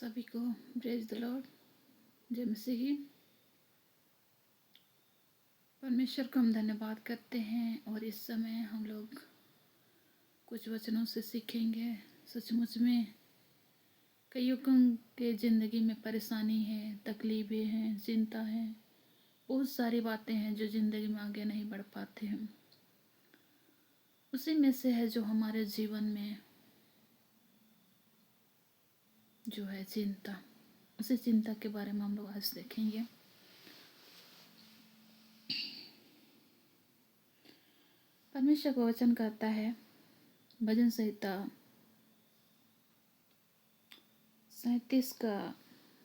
सभी को praise the Lord, जय मसीह। परमेश्वर को हम धन्यवाद करते हैं और इस समय हम लोग कुछ वचनों से सीखेंगे। सचमुच में कईयों के ज़िंदगी में परेशानी है, तकलीफ़ें हैं, चिंता है, बहुत सारी बातें हैं जो ज़िंदगी में आगे नहीं बढ़ पाते हैं। उसी में से है जो हमारे जीवन में जो है चिंता। उसी चिंता के बारे में हम लोग आज देखेंगे। परमेश्वर का वचन कहता है, भजन संहिता 37 का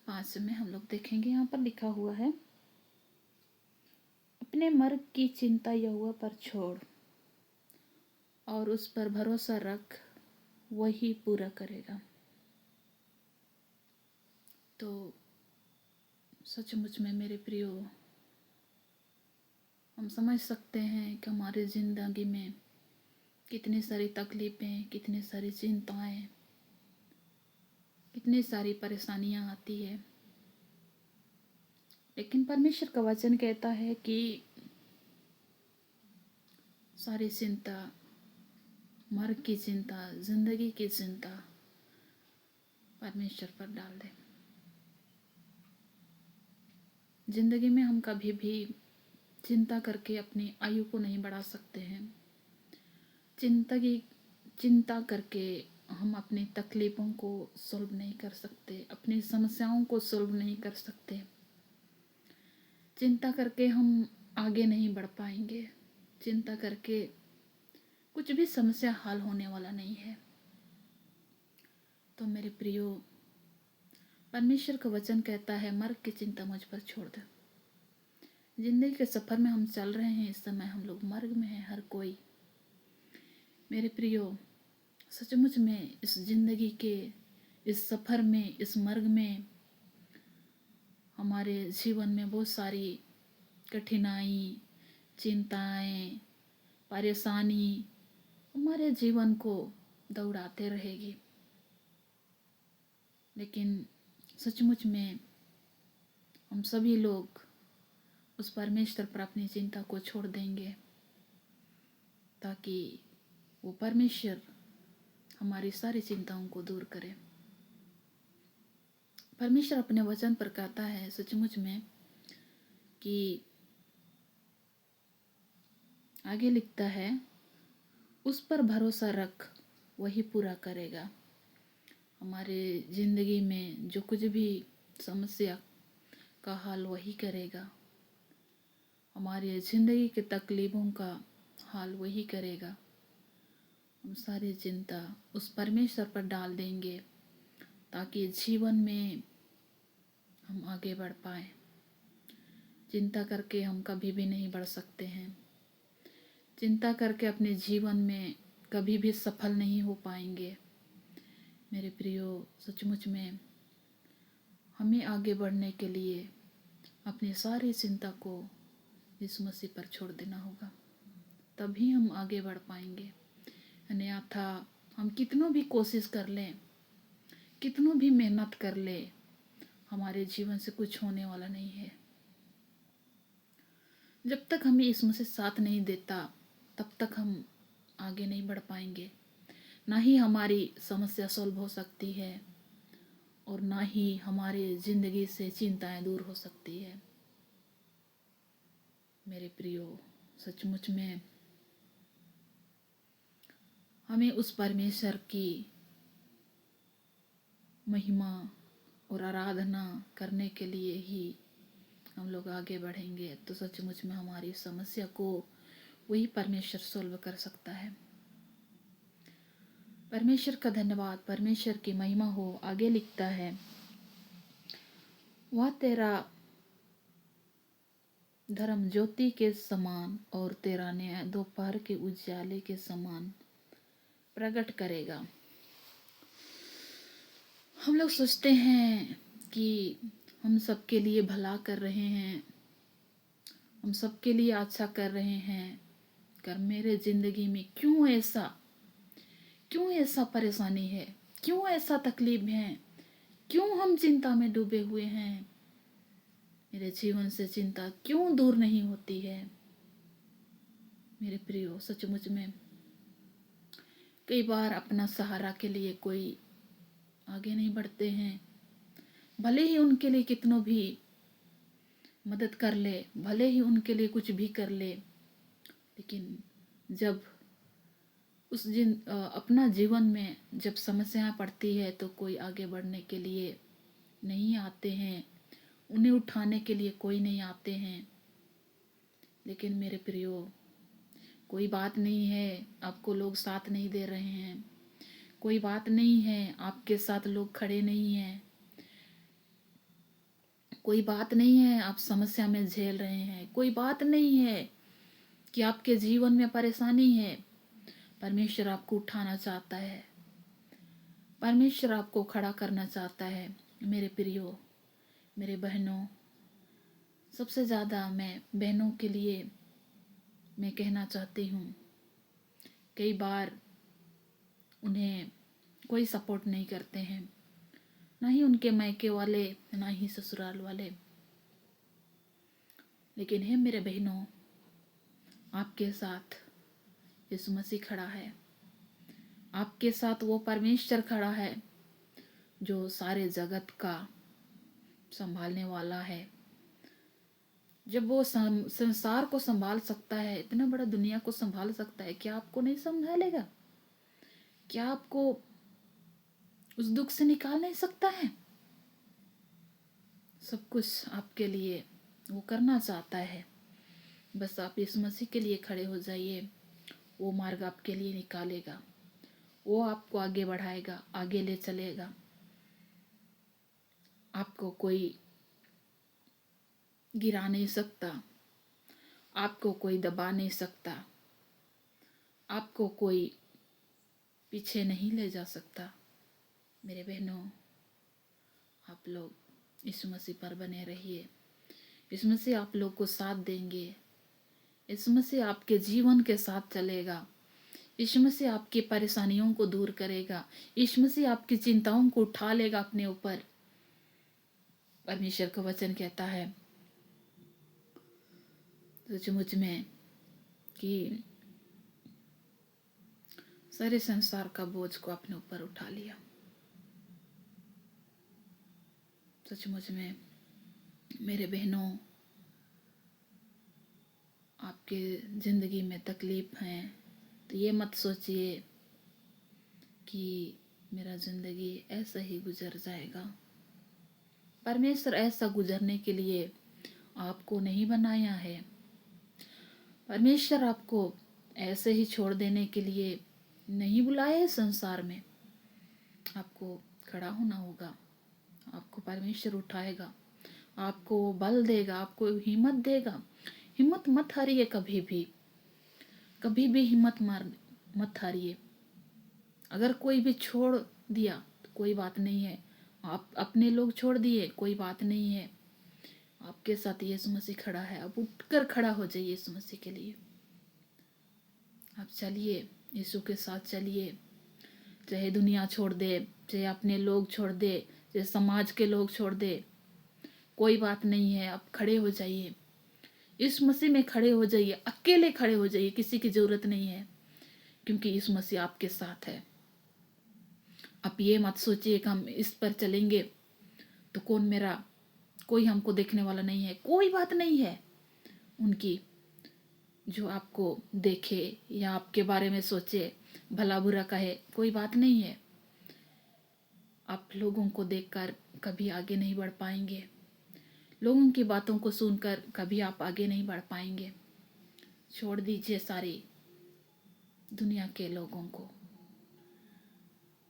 5 में हम लोग देखेंगे। यहाँ पर लिखा हुआ है, अपने मर्ग की चिंता यहोवा पर छोड़ और उस पर भरोसा रख, वही पूरा करेगा। तो सचमुच में मेरे प्रियो, हम समझ सकते हैं कि हमारी ज़िंदगी में कितनी सारी तकलीफ़ें, कितनी सारी चिंताएं, कितनी सारी परेशानियां आती है। लेकिन परमेश्वर का वचन कहता है कि सारी चिंता, मर्ग की चिंता, ज़िंदगी की चिंता परमेश्वर पर डाल दे। ज़िंदगी में हम कभी भी चिंता करके अपनी आयु को नहीं बढ़ा सकते हैं। चिंता करके हम अपनी तकलीफ़ों को सॉल्व नहीं कर सकते, अपनी समस्याओं को सॉल्व नहीं कर सकते। चिंता करके हम आगे नहीं बढ़ पाएंगे। चिंता करके कुछ भी समस्या हल होने वाला नहीं है। तो मेरे प्रियो, परमेश्वर का वचन कहता है, मर्ग की चिंता मुझ पर छोड़ दे। जिंदगी के सफ़र में हम चल रहे हैं। इस समय हम लोग मर्ग में हैं, हर कोई। मेरे प्रियो, सचमुच में इस जिंदगी के इस सफ़र में, इस मर्ग में हमारे जीवन में बहुत सारी कठिनाई, चिंताएं, परेशानी हमारे जीवन को दौड़ाते रहेगी। लेकिन सचमुच में हम सभी लोग उस परमेश्वर पर अपनी चिंता को छोड़ देंगे, ताकि वो परमेश्वर हमारी सारी चिंताओं को दूर करे। परमेश्वर अपने वचन पर कहता है सचमुच में कि आगे लिखता है, उस पर भरोसा रख, वही पूरा करेगा। हमारे ज़िंदगी में जो कुछ भी समस्या का हाल वही करेगा। हमारी ज़िंदगी के तकलीफ़ों का हाल वही करेगा। हम सारी चिंता उस परमेश्वर पर डाल देंगे, ताकि जीवन में हम आगे बढ़ पाएँ। चिंता करके हम कभी भी नहीं बढ़ सकते हैं। चिंता करके अपने जीवन में कभी भी सफल नहीं हो पाएंगे। मेरे प्रियो, सचमुच में हमें आगे बढ़ने के लिए अपनी सारी चिंता को यीशु मसीह पर छोड़ देना होगा, तभी हम आगे बढ़ पाएंगे। अन्यथा हम कितनों भी कोशिश कर लें, कितनों भी मेहनत कर लें, हमारे जीवन से कुछ होने वाला नहीं है। जब तक हमें यीशु मसीह साथ नहीं देता, तब तक हम आगे नहीं बढ़ पाएंगे। ना ही हमारी समस्या सॉल्व हो सकती है और ना ही हमारे ज़िंदगी से चिंताएं दूर हो सकती है। मेरे प्रियो, सचमुच में हमें उस परमेश्वर की महिमा और आराधना करने के लिए ही हम लोग आगे बढ़ेंगे। तो सचमुच में हमारी समस्या को वही परमेश्वर सॉल्व कर सकता है। परमेश्वर का धन्यवाद, परमेश्वर की महिमा हो। आगे लिखता है, वह तेरा धर्म ज्योति के समान और तेरा न्याय दोपहर के उजाले के समान प्रकट करेगा। हम लोग सोचते हैं कि हम सबके लिए भला कर रहे हैं, हम सबके लिए अच्छा कर रहे हैं, कर मेरे ज़िंदगी में क्यों ऐसा परेशानी है, क्यों ऐसा तकलीफ है, क्यों हम चिंता में डूबे हुए हैं? मेरे जीवन से चिंता क्यों दूर नहीं होती है? मेरे प्रियो, सचमुच में कई बार अपना सहारा के लिए कोई आगे नहीं बढ़ते हैं। भले ही उनके लिए कितनों भी मदद कर ले, भले ही उनके लिए कुछ भी कर ले, लेकिन जब अपना जीवन में जब समस्या पड़ती है तो कोई आगे बढ़ने के लिए नहीं आते हैं, उन्हें उठाने के लिए कोई नहीं आते हैं। लेकिन मेरे प्रियो, कोई बात नहीं है आपको लोग साथ नहीं दे रहे हैं, कोई बात नहीं है आपके साथ लोग खड़े नहीं हैं, कोई बात नहीं है आप समस्या में झेल रहे हैं, कोई बात नहीं है कि आपके जीवन में परेशानी है। परमेश्वर आपको उठाना चाहता है, परमेश्वर आपको खड़ा करना चाहता है। मेरे प्रियो, मेरे बहनों, सबसे ज़्यादा मैं बहनों के लिए मैं कहना चाहती हूँ, कई बार उन्हें कोई सपोर्ट नहीं करते हैं, ना ही उनके मायके वाले, ना ही ससुराल वाले। लेकिन हे मेरे बहनों, आपके साथ यीशु मसीह खड़ा है, आपके साथ वो परमेश्वर खड़ा है जो सारे जगत का संभालने वाला है। जब वो संसार को संभाल सकता है, इतना बड़ा दुनिया को संभाल सकता है, क्या आपको नहीं संभालेगा? क्या आपको उस दुख से निकाल नहीं सकता है? सब कुछ आपके लिए वो करना चाहता है। बस आप यीशु मसीह के लिए खड़े हो जाइए, वो मार्ग आपके लिए निकालेगा, वो आपको आगे बढ़ाएगा, आगे ले चलेगा। आपको कोई गिरा नहीं सकता, आपको कोई दबा नहीं सकता, आपको कोई पीछे नहीं ले जा सकता। मेरे बहनों, आप लोग यीशु मसीह पर बने रहिए, यीशु मसीह आप लोग को साथ देंगे, यीशु मसीह आपके जीवन के साथ चलेगा, यीशु मसीह आपकी परेशानियों को दूर करेगा, यीशु मसीह आपकी चिंताओं को उठा लेगा अपने ऊपर। परमेश्वर का वचन कहता है सचमुच में कि सारे संसार का बोझ को अपने ऊपर उठा लिया। सचमुच में मेरे बहनों, आपके ज़िंदगी में तकलीफ है तो ये मत सोचिए कि मेरा ज़िंदगी ऐसा ही गुजर जाएगा। परमेश्वर ऐसा गुजरने के लिए आपको नहीं बनाया है। परमेश्वर आपको ऐसे ही छोड़ देने के लिए नहीं बुलाया है संसार में। आपको खड़ा होना होगा, आपको परमेश्वर उठाएगा, आपको बल देगा, आपको हिम्मत देगा। हिम्मत मत हारिए कभी भी, कभी भी हिम्मत मत हारिए। अगर कोई भी छोड़ दिया तो कोई बात नहीं है, आप अपने लोग छोड़ दिए कोई बात नहीं है, आपके साथ यीशु मसीह खड़ा है। अब उठकर खड़ा हो जाइए यीशु मसीह के लिए। आप चलिए, यीशु के साथ चलिए, चाहे दुनिया छोड़ दे, चाहे अपने लोग छोड़ दे, चाहे समाज के लोग छोड़ दे, कोई बात नहीं है। आप खड़े हो जाइए, इस मसीह में खड़े हो जाइए, अकेले खड़े हो जाइए, किसी की जरूरत नहीं है, क्योंकि इस मसीह आपके साथ है। आप ये मत सोचिए कि हम इस पर चलेंगे तो कोई हमको देखने वाला नहीं है। कोई बात नहीं है उनकी जो आपको देखे या आपके बारे में सोचे, भला बुरा कहे, कोई बात नहीं है। आप लोगों को देखकर कभी आगे नहीं बढ़ पाएंगे, लोगों की बातों को सुनकर कभी आप आगे नहीं बढ़ पाएंगे। छोड़ दीजिए सारी दुनिया के लोगों को,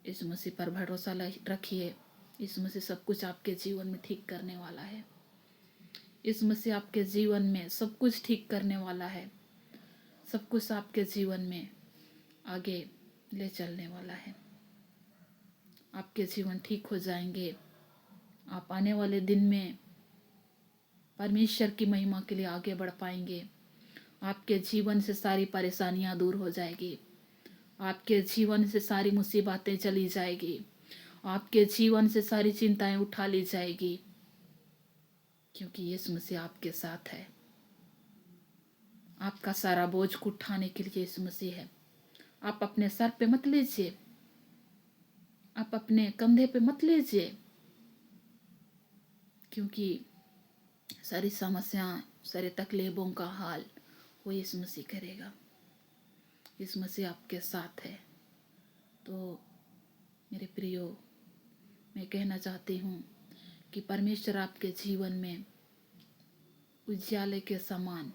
इस मसीह पर भरोसा रखिए। इस मसीह सब कुछ आपके जीवन में ठीक करने वाला है। इस मसीह आपके जीवन में सब कुछ ठीक करने वाला है, सब कुछ आपके जीवन में आगे ले चलने वाला है। आपके जीवन ठीक हो जाएंगे। आप आने वाले दिन में परमेश्वर की महिमा के लिए आगे बढ़ पाएंगे। आपके जीवन से सारी परेशानियां दूर हो जाएगी, आपके जीवन से सारी मुसीबतें चली जाएगी, आपके जीवन से सारी चिंताएं उठा ली जाएगी, क्योंकि यीशु मसीह आपके साथ है। आपका सारा बोझ को उठाने के लिए यीशु मसीह है। आप अपने सर पे मत लीजिए, आप अपने कंधे पे मत लीजिए, क्योंकि सारी समस्याएं, सारे तकलीफों का हाल वो यीशु मसीह करेगा। यीशु मसीह आपके साथ है। तो मेरे प्रियो, मैं कहना चाहती हूँ कि परमेश्वर आपके जीवन में उज्याले के समान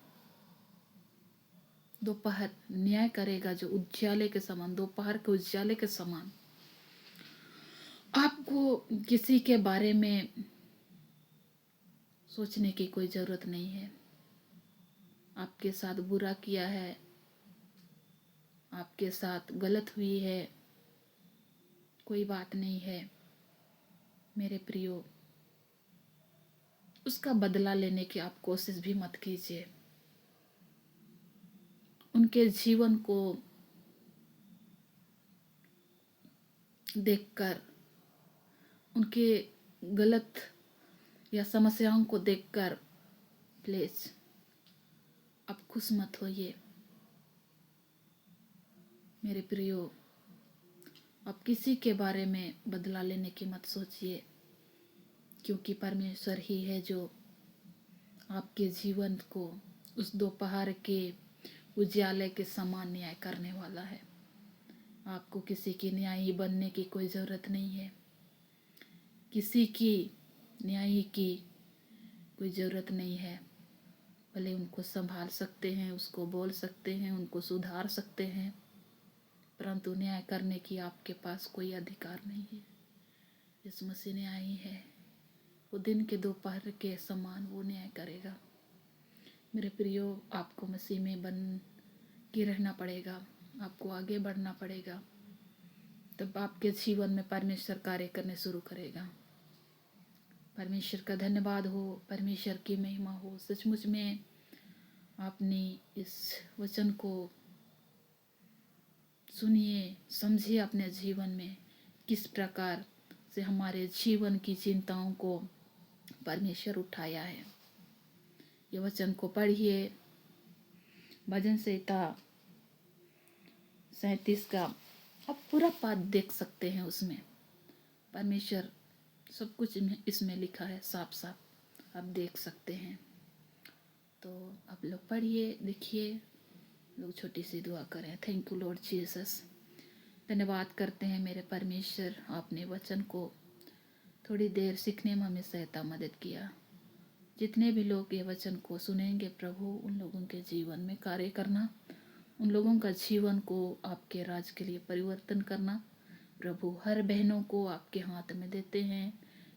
दोपहर न्याय करेगा, जो उज्याले के समान, दोपहर के उज्याले के समान। आपको किसी के बारे में सोचने की कोई जरूरत नहीं है। आपके साथ बुरा किया है, आपके साथ गलत हुई है, कोई बात नहीं है मेरे प्रियो, उसका बदला लेने की आप कोशिश भी मत कीजिए। उनके जीवन को देखकर, उनके गलत या समस्याओं को देखकर प्लीज आप खुश मत होइए मेरे प्रियो। आप किसी के बारे में बदला लेने की मत सोचिए, क्योंकि परमेश्वर ही है जो आपके जीवन को उस दोपहर के उजाले के समान न्याय करने वाला है। आपको किसी की न्यायी बनने की कोई ज़रूरत नहीं है, किसी की न्यायी की कोई ज़रूरत नहीं है। भले उनको संभाल सकते हैं, उसको बोल सकते हैं, उनको सुधार सकते हैं, परंतु न्याय करने की आपके पास कोई अधिकार नहीं है। यीशु मसीह न्यायी है, वो दिन के दोपहर के समान वो न्याय करेगा। मेरे प्रियो, आपको मसीह में बन के रहना पड़ेगा, आपको आगे बढ़ना पड़ेगा, तब आपके जीवन में परमेश्वर कार्य करने शुरू करेगा। परमेश्वर का धन्यवाद हो, परमेश्वर की महिमा हो। सचमुच में आपने इस वचन को सुनिए, समझिए अपने जीवन में किस प्रकार से हमारे जीवन की चिंताओं को परमेश्वर उठाया है। ये वचन को पढ़िए। भजन संहिता 37 का आप पूरा पाठ देख सकते हैं। उसमें परमेश्वर सब कुछ इसमें लिखा है, साफ साफ आप देख सकते हैं। तो आप लोग पढ़िए, देखिए, लोग छोटी सी दुआ करें। Thank you Lord Jesus. धन्यवाद करते हैं मेरे परमेश्वर, आपने वचन को थोड़ी देर सीखने में हमें सहायता मदद किया। जितने भी लोग ये वचन को सुनेंगे प्रभु, उन लोगों के जीवन में कार्य करना, उन लोगों का जीवन को आपके राज के लिए परिवर्तन करना। प्रभु, हर बहनों को आपके हाथ में देते हैं,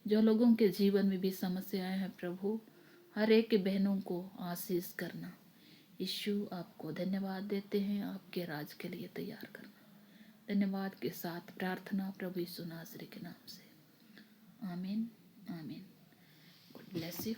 जो लोगों के जीवन में भी समस्याएं हैं प्रभु, हर एक बहनों को आशीष करना। यीशु, आपको धन्यवाद देते हैं, आपके राज के लिए तैयार करना। धन्यवाद के साथ प्रार्थना प्रभु यीशु नासरी के नाम से, आमीन आमीन। God bless you.